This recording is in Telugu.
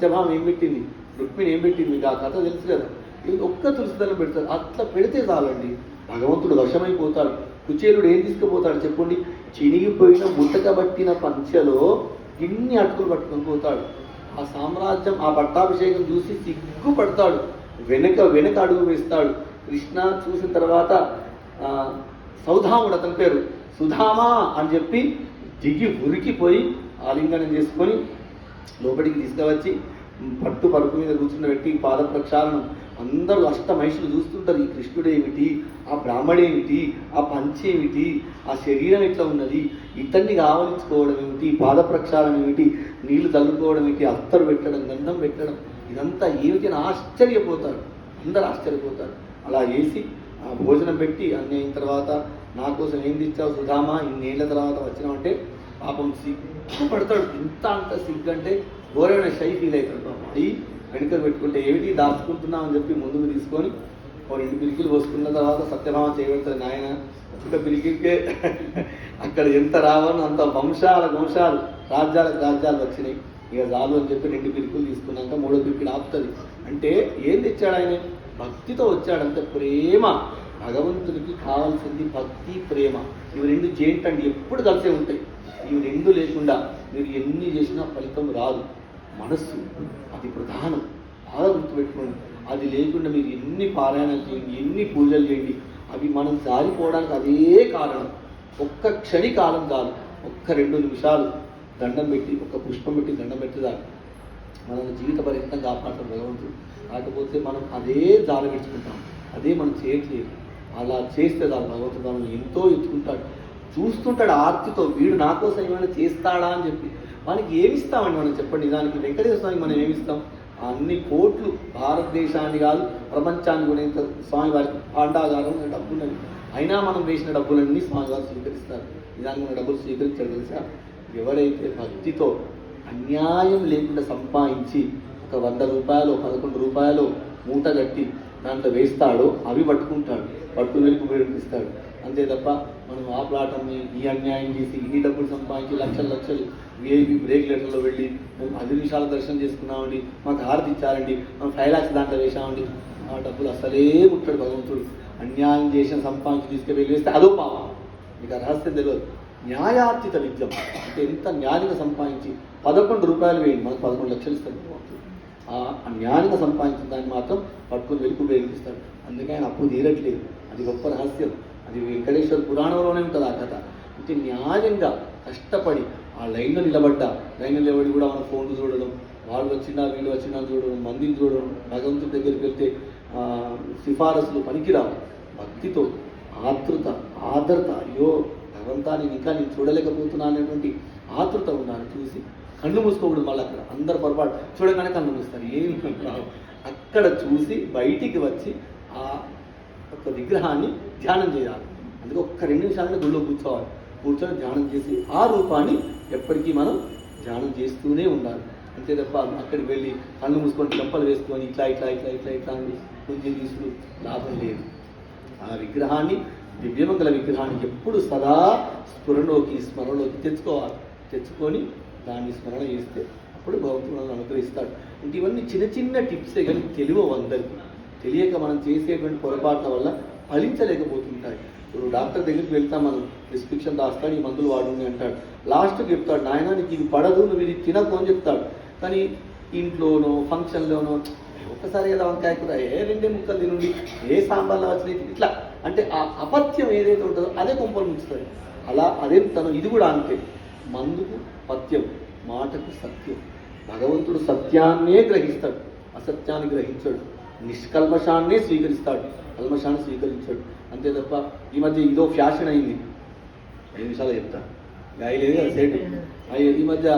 సత్యభామ ఏం పెట్టింది, రుక్మిణి ఏం పెట్టింది, మీకు ఆ కథ తెలుసు కదా. ఇది ఒక్క తులసి దళం పెడతారు, అట్లా పెడితే చాలండి భగవంతుడు వశమైపోతాడు. కుచేలుడు ఏం తీసుకుపోతాడు చెప్పండి, చినిగిపోయిన ముట్టకబట్టిన పంచెలో ఇన్ని అటుకులు పట్టుకొని పోతాడు. ఆ సామ్రాజ్యం ఆ పట్టాభిషేకం చూసి సిగ్గుపడతాడు, వెనక వెనక అడుగు వేస్తాడు. కృష్ణ చూసిన తర్వాత సౌధాముడు అతని పేరు, సుధామా అని చెప్పి దిగి ఉరికిపోయి ఆలింగనం చేసుకొని లోపలికి తీసుకువచ్చి పట్టు పరుపు మీద కూర్చున్న వ్యక్తి పాద ప్రక్షాళనం. అందరూ అష్టమహిషులు చూస్తుంటారు, ఈ కృష్ణుడేమిటి, ఆ బ్రాహ్మడేమిటి, ఆ పంచేమిటి, ఆ శరీరం ఎట్లా ఉన్నది, ఇతన్ని ఆవలించుకోవడం ఏమిటి, పాద ప్రక్షాళనం ఏమిటి, నీళ్లు చల్లుకోవడం ఏమిటి, అత్తరు పెట్టడం, గంధం పెట్టడం, ఇదంతా ఏమిటి అని ఆశ్చర్యపోతారు, అందరు ఆశ్చర్యపోతారు. అలా చేసి ఆ భోజనం పెట్టి అన్నీ అయిన తర్వాత నా కోసం ఏం తెచ్చావు సుధామా, ఇన్నేళ్ల తర్వాత వచ్చినామంటే పాపం సిగ్గుపడతాడు. ఇంత అంత సిగ్గు అంటే ఘోరమైన షై ఫీల్ అవుతాడు పాపం. అయ్యి వెనుక పెట్టుకుంటే ఏమిటి దాచుకుంటున్నాం అని చెప్పి ముందుకు తీసుకొని ఓ 2 పిరికిలు పోసుకున్న తర్వాత సత్యభామ చేయబెడతాడు. నాయన ఒక పిరికికే అక్కడ ఎంత రావాలో అంత వంశాలు రాజ్యాలు వచ్చినాయి, ఇక చాలు అని చెప్పి 2 పిరికులు తీసుకున్నాక 3వ పిరికిలు ఆపుతుంది. అంటే ఏం తెచ్చాడు ఆయన, భక్తితో వచ్చాడంటే ప్రేమ. భగవంతునికి కావాల్సింది భక్తి, ప్రేమ. ఇవి 2 జెయింట్ అండి, ఎప్పుడు కలిసే ఉంటాయి. ఇవి 2 లేకుండా మీరు ఎన్ని చేసినా ఫలితం రాదు. మనస్సు అది ప్రధానం, బాగా గుర్తుపెట్టుకోండి. అది లేకుండా మీరు ఎన్ని పారాయణలు చేయండి, ఎన్ని పూజలు చేయండి, అవి మనం జారిపోవడానికి అదే కారణం. ఒక్క క్షణి కాలం చాలు, ఒక్క 2 నిమిషాలు దండం పెట్టి, ఒక్క పుష్పం పెట్టి దండం పెట్టి మనల్ని జీవిత పర్యంతం కాపాడతాం భగవంతుడు. కాకపోతే మనం అదే జార పెట్టుకుంటాం, అదే మనం చేయట్లేదు. అలా చేస్తే దాని భగవంతుడు మనల్ని ఎంతో ఎత్తుకుంటాడు, చూస్తుంటాడు ఆర్తితో, వీడు నా కోసం ఏమైనా చేస్తాడా అని చెప్పి. మనకి ఏమిస్తామండి మనం చెప్పండి, దానికి వెంకటేశ్వర స్వామికి మనం ఏమిస్తాం? అన్ని కోట్లు, భారతదేశాన్ని కాదు ప్రపంచాన్ని కొనేంత స్వామి వారికి పాండాగారం డబ్బులని, అయినా మనం వేసిన డబ్బులన్నీ స్వామి వారు స్వీకరిస్తారు. నిజానికి మన డబ్బులు స్వీకరించారు తెలుసా? ఎవరైతే భక్తితో అన్యాయం లేకుండా సంపాదించి ఒక 100 రూపాయలు 11 రూపాయలు మూట కట్టి దాంట్లో వేస్తాడో అవి పట్టుకుంటాడు, పట్టుకుని వెళ్ళి ఉపయోగిస్తాడు. అంతే తప్ప మనం ఆ ప్లాట్ని ఈ అన్యాయం చేసి ఈ డబ్బులు సంపాదించి లక్షలు విఐపి బ్రేక్ లెటర్లో వెళ్ళి మేము 10 నిమిషాల దర్శనం చేసుకున్నామండి, మాకు హారతి ఇచ్చారండి, మనం 5 lakhs దాంట్లో వేసామండి, ఆ డబ్బులు అసలే ముట్టాడు భగవంతుడు. అన్యాయం చేసిన సంపాదించి తీసుకువెళ్ళి వేస్తే అదో పాపం. మీకు ఆ రహస్యం తెలియదు. న్యాయార్జిత విద్యం అంటే ఎంత న్యాయంగా సంపాదించి 11 రూపాయలు వేయండి, మనకు 11 లక్షలు ఇస్తాడు భగవంతుడు. ఆ న్యాయంగా సంపాదించిన దాన్ని మాత్రం పట్టుకుని వెళ్ళి ఉపయోగిస్తాడు. అందుకే ఆయన అప్పు తీరట్లేదు. అది గొప్ప రహస్యం. అది వెంకటేశ్వర పురాణంలోనే ఉంటుంది ఆ కథ. అంటే న్యాయంగా కష్టపడి ఆ లైన్లో నిలబడి కూడా మన ఫోన్లు చూడడం, వాళ్ళు వచ్చినా వీళ్ళు వచ్చినా చూడడం, మందిని చూడడం, భగవంతుడి దగ్గరికి వెళ్తే సిఫారసులు పనికిరావు. భక్తితో ఆతృత ఆర్ద్రత, అయ్యో భగవంతా నేను ఇంకా నేను చూడలేకపోతున్నా అనేటువంటి ఆతృత ఉండాలి. చూసి కళ్ళు మూసుకోకూడదు. మళ్ళీ అక్కడ అందరు పొరపాటు చూడగానే కళ్ళు మూస్తారు, ఏమి అక్కడ చూసి బయటికి వచ్చి ఆ ఒక విగ్రహాన్ని ధ్యానం చేయాలి. అందుకే ఒక్క 2 నిమిషాలనే గుళ్ళో కూర్చొని ధ్యానం చేసి ఆ రూపాన్ని ఎప్పటికీ మనం ధ్యానం చేస్తూనే ఉండాలి. అంతే తప్ప అక్కడికి వెళ్ళి కళ్ళు మూసుకొని చెంపలు వేసుకొని ఇట్లా అని పూజలు తీసుకు లాభం లేదు. ఆ విగ్రహాన్ని, దివ్యమంగళ విగ్రహాన్ని ఎప్పుడు సదా స్మరణలోకి తెచ్చుకొని దాన్ని స్మరణ చేస్తే అప్పుడు భగవంతుడు అనుగ్రహిస్తాడు. అంటే ఇవన్నీ చిన్న టిప్సే కానీ తెలియవు అందరికీ. తెలియక మనం చేసేటువంటి పొరపాట్ల వల్ల ఫలించలేకపోతుంటాయి. ఇప్పుడు డాక్టర్ దగ్గరికి వెళ్తాం, మనం ప్రిస్క్రిప్షన్ రాస్తాడు, ఈ మందులు వాడుని అంటాడు. లాస్ట్కి చెప్తాడు, నాయన నీకు ఇది పడదు, నువ్వు ఇది తినకు అని చెప్తాడు. కానీ ఇంట్లోనో ఫంక్షన్లోనో ఒక్కసారి ఏదో వంకాయ కూర 2 ముక్కలు తినండి, సాంబార్లో వచ్చినాయి ఇట్లా అంటే ఆ అపత్యం ఏదైతే ఉంటుందో అదే కొంపలు ముంచుతుంది. అలా అదే ఇది కూడా అంతే. మందుకు పత్యం, మాటకు సత్యం. భగవంతుడు సత్యాన్నే గ్రహిస్తాడు, అసత్యాన్ని గ్రహించాడు. నిష్కల్మషాన్నే స్వీకరిస్తాడు, కల్మషాన్ని స్వీకరించాడు. అంతే తప్ప ఈ మధ్య ఇదో ఫ్యాషన్ అయింది. 5 నిమిషాలు చెప్తా, గాయలేదు కదా సేటు. ఈ మధ్య